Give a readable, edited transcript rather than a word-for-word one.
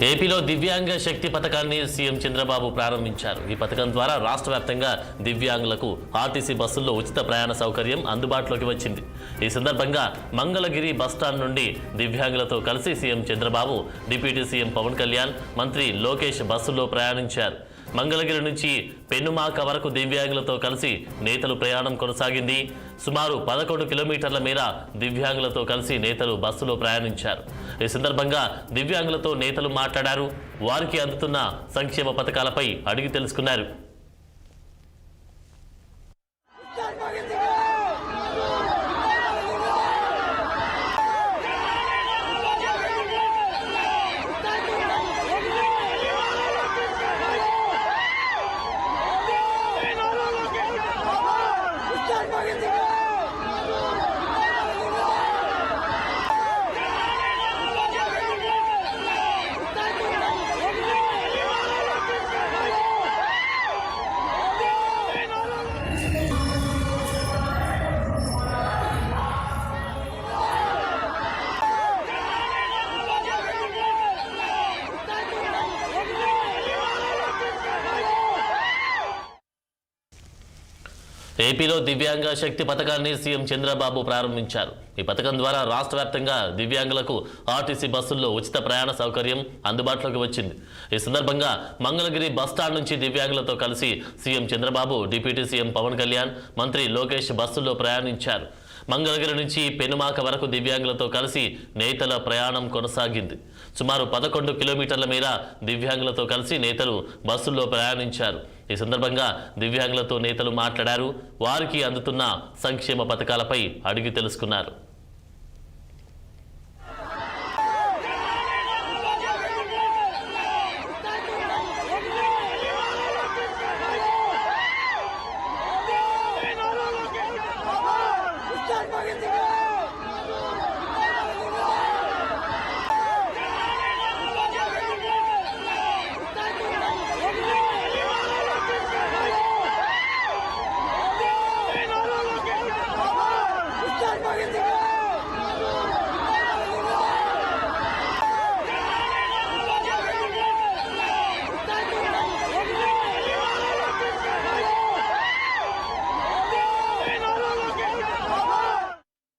ఏపీలో దివ్యాంగ శక్తి పథకాన్ని సీఎం చంద్రబాబు ప్రారంభించారు. ఈ పథకం ద్వారా రాష్ట్ర వ్యాప్తంగా దివ్యాంగులకు ఆర్టీసీ బస్సుల్లో ఉచిత ప్రయాణ సౌకర్యం అందుబాటులోకి వచ్చింది. ఈ సందర్భంగా మంగళగిరి బస్టాండ్ నుండి దివ్యాంగులతో కలిసి CM Chandrababu, deputy CM Pawan Kalyan, మంత్రి లోకేష్ బస్సుల్లో ప్రయాణించారు. మంగళగిరి నుంచి పెనుమాక వరకు దివ్యాంగులతో కలిసి నేతలు ప్రయాణం కొనసాగింది. సుమారు 11 కిలోమీటర్ల మేర దివ్యాంగులతో కలిసి నేతలు బస్సులో ప్రయాణించారు. ఈ సందర్భంగా దివ్యాంగులతో నేతలు మాట్లాడారు. వారికి అందుతున్న సంక్షేమ పథకాలపై అడిగి తెలుసుకున్నారు. ఏపీలో దివ్యాంగ శక్తి పథకాన్ని సీఎం చంద్రబాబు ప్రారంభించారు. ఈ పథకం ద్వారా రాష్ట్ర వ్యాప్తంగా దివ్యాంగులకు ఆర్టీసీ బస్సుల్లో ఉచిత ప్రయాణ సౌకర్యం అందుబాటులోకి వచ్చింది. ఈ సందర్భంగా మంగళగిరి బస్టాండ్ నుంచి దివ్యాంగులతో కలిసి CM Chandrababu, deputy CM Pawan Kalyan, మంత్రి లోకేష్ బస్సుల్లో ప్రయాణించారు. మంగళగిరి నుంచి పెనుమాక వరకు దివ్యాంగులతో కలిసి నేతల ప్రయాణం కొనసాగింది. సుమారు 11 కిలోమీటర్ల మేర దివ్యాంగులతో కలిసి నేతలు బస్సుల్లో ప్రయాణించారు. ఈ సందర్భంగా దివ్యాంగులతో నేతలు మాట్లాడారు. వారికి అందుతున్న సంక్షేమ పథకాలపై అడిగి తెలుసుకున్నారు.